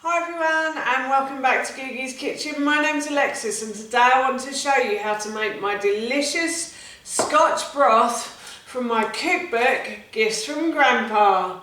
Hi everyone and welcome back to Googie's Kitchen. My name's Alexis and today I want to show you how to make my delicious Scotch broth from my cookbook, Gifts from Grandpa.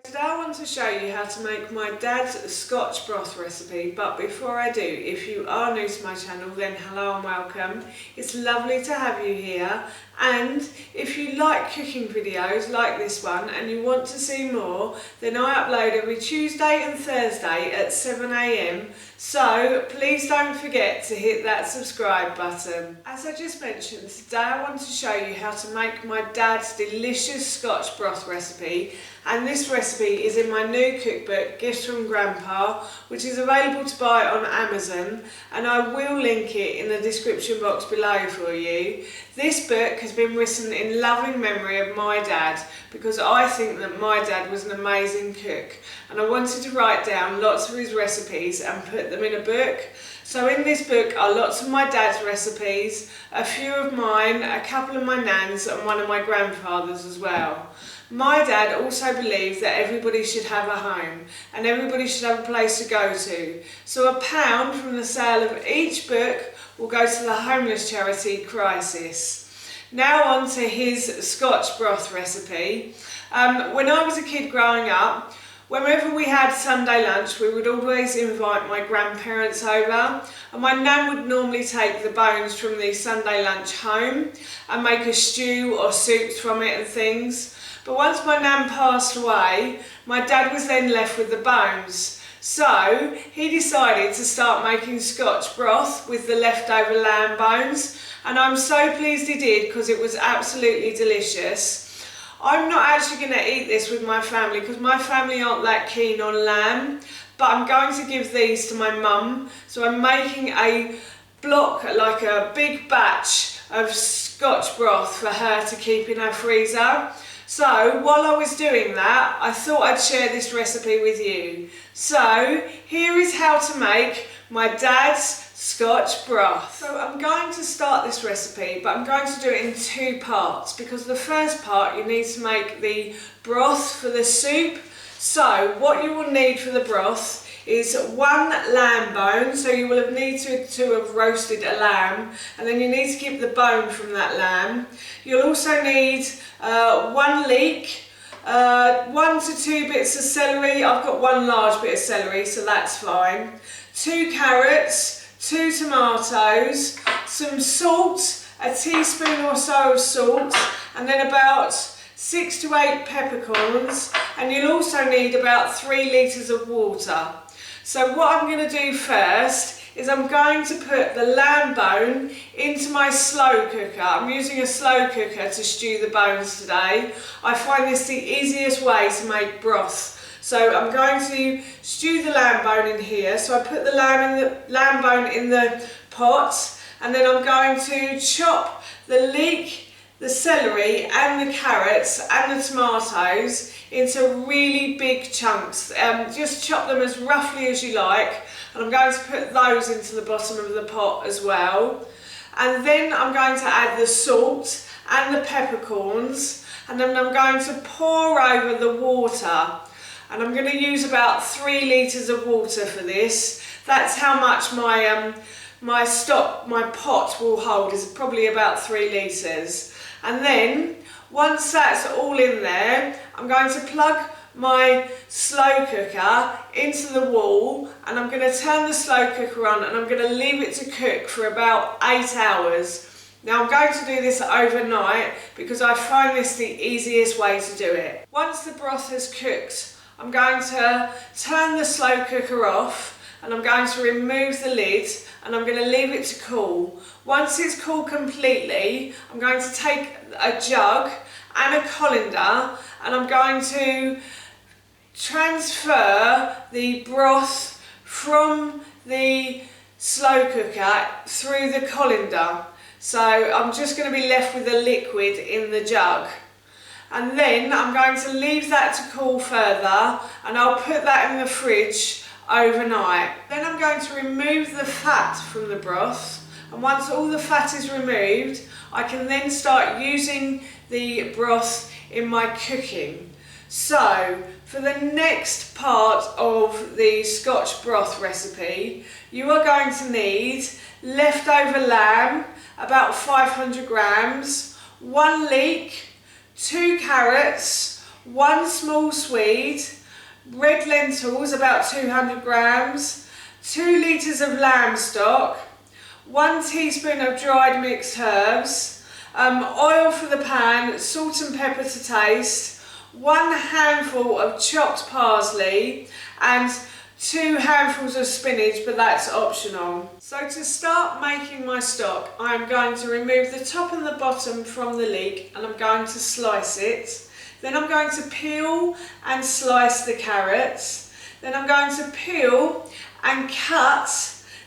Today I want to show you how to make my dad's Scotch broth recipe, but before I do, if you are new to my channel, then hello and welcome. It's lovely to have you here, and if you like cooking videos like this one and you want to see more, then I upload every Tuesday and Thursday at 7 AM, so please don't forget to hit that subscribe button. As I just mentioned, today I want to show you how to make my dad's delicious Scotch broth recipe, and this recipe is in my new cookbook, Gifts from Grandpa, which is available to buy on Amazon, and I will link it in the description box below for you. This book has been written in loving memory of my dad, because I think that my dad was an amazing cook, and I wanted to write down lots of his recipes and put them in a book. So in this book are lots of my dad's recipes, a few of mine, a couple of my nan's and one of my grandfather's as well. My dad also believed that everybody should have a home and everybody should have a place to go to. So £1 from the sale of each book will go to the homeless charity Crisis. Now on to his Scotch broth recipe. When I was a kid growing up, whenever we had Sunday lunch, we would always invite my grandparents over, and my nan would normally take the bones from the Sunday lunch home and make a stew or soups from it and things. But once my nan passed away, my dad was then left with the bones. So he decided to start making Scotch broth with the leftover lamb bones, and I'm so pleased he did because it was absolutely delicious. I'm not actually going to eat this with my family because my family aren't that keen on lamb, but I'm going to give these to my mum. So I'm making a block, like a big batch of Scotch broth for her to keep in her freezer. So while I was doing that, I thought I'd share this recipe with you. So here is how to make my dad's Scotch broth. So I'm going to start this recipe, but I'm going to do it in two parts, because the first part you need to make the broth for the soup. So what you will need for the broth is one lamb bone, so you will have needed to have roasted a lamb, and then you need to keep the bone from that lamb. You'll also need one leek, 1 to 2 bits of celery. I've got one large bit of celery, so that's fine. 2 carrots, 2 tomatoes, some salt, a teaspoon or so of salt, and then about 6 to 8 peppercorns, and you'll also need about 3 litres of water. So what I'm going to do first is I'm going to put the lamb bone into my slow cooker. I'm using a slow cooker to stew the bones today. I find this the easiest way to make broth. So I'm going to stew the lamb bone in here. So I put the lamb bone in the pot, and then I'm going to chop the leek, the celery and the carrots and the tomatoes into really big chunks. Just chop them as roughly as you like, and I'm going to put those into the bottom of the pot as well. And then I'm going to add the salt and the peppercorns, and then I'm going to pour over the water. And I'm going to use about 3 litres of water for this. That's how much my pot will hold, is probably about 3 litres. And then, once that's all in there, I'm going to plug my slow cooker into the wall, and I'm going to turn the slow cooker on, and I'm going to leave it to cook for about 8 hours. Now I'm going to do this overnight because I find this the easiest way to do it. Once the broth has cooked, I'm going to turn the slow cooker off, and I'm going to remove the lid, and I'm going to leave it to cool. Once it's cooled completely, I'm going to take a jug and a colander, and I'm going to transfer the broth from the slow cooker through the colander. So I'm just going to be left with the liquid in the jug. And then I'm going to leave that to cool further, and I'll put that in the fridge overnight. Then I'm going to remove the fat from the broth, and once all the fat is removed, I can then start using the broth in my cooking. So for the next part of the Scotch broth recipe, you are going to need leftover lamb, about 500 grams, 1 leek, 2 carrots, 1 small swede, red lentils, about 200 grams, 2 litres of lamb stock, 1 teaspoon of dried mixed herbs, oil for the pan, salt and pepper to taste, 1 handful of chopped parsley, and 2 handfuls of spinach, but that's optional. So to start making my stock, I am going to remove the top and the bottom from the leek, and I'm going to slice it. Then I'm going to peel and slice the carrots. Then I'm going to peel and cut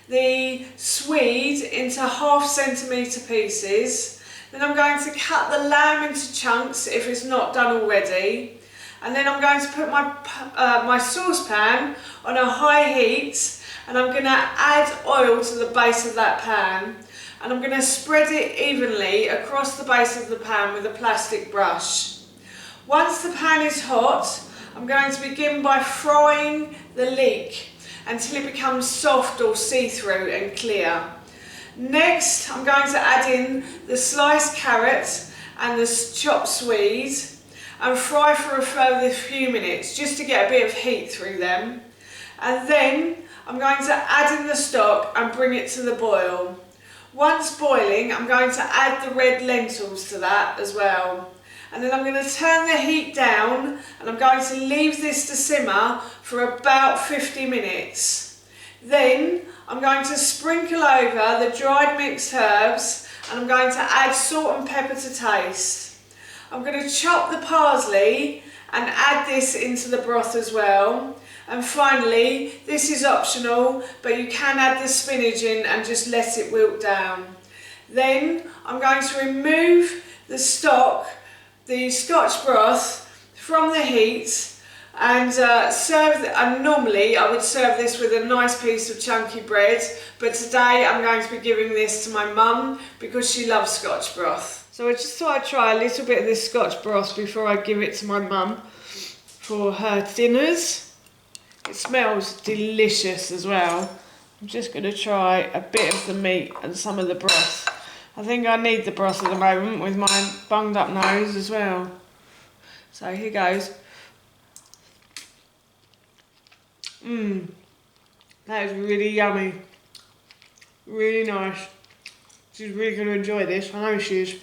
the swede into 1/2 centimetre pieces. Then I'm going to cut the lamb into chunks if it's not done already. And then I'm going to put my saucepan on a high heat, and I'm going to add oil to the base of that pan. And I'm going to spread it evenly across the base of the pan with a plastic brush. Once the pan is hot, I'm going to begin by frying the leek until it becomes soft or see-through and clear. Next, I'm going to add in the sliced carrot and the chopped swede and fry for a further few minutes just to get a bit of heat through them. And then I'm going to add in the stock and bring it to the boil. Once boiling, I'm going to add the red lentils to that as well. And then I'm going to turn the heat down, and I'm going to leave this to simmer for about 50 minutes. Then I'm going to sprinkle over the dried mixed herbs, and I'm going to add salt and pepper to taste. I'm going to chop the parsley and add this into the broth as well. And finally, this is optional, but you can add the spinach in and just let it wilt down. Then I'm going to remove the stock, the Scotch broth, from the heat and normally I would serve this with a nice piece of chunky bread, but today I'm going to be giving this to my mum because she loves Scotch broth. So I just thought I'd try a little bit of this Scotch broth before I give it to my mum for her dinners. It smells delicious as well. I'm just going to try a bit of the meat and some of the broth. I think I need the broth at the moment with my bunged up nose as well. So here goes. That is really yummy. Really nice. She's really going to enjoy this. I know she is.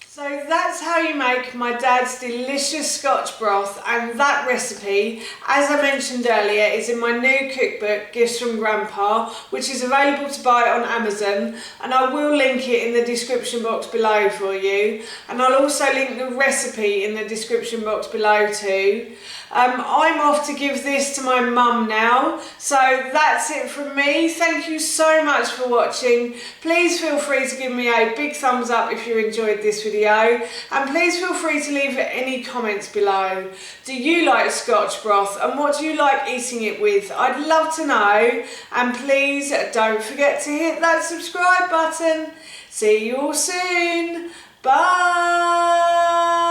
So that's how you make my dad's delicious Scotch broth, and that recipe, as I mentioned earlier, is in my new cookbook, Gifts from Grandpa, which is available to buy on Amazon, and I will link it in the description box below for you, and I'll also link the recipe in the description box below too. I'm off to give this to my mum now, so that's it from me. Thank you so much for watching. Please feel free to give me a big thumbs up if you enjoyed this video, and please feel free to leave any comments below. Do you like Scotch broth, and what do you like eating it with? I'd love to know, and please don't forget to hit that subscribe button. See you all soon. Bye.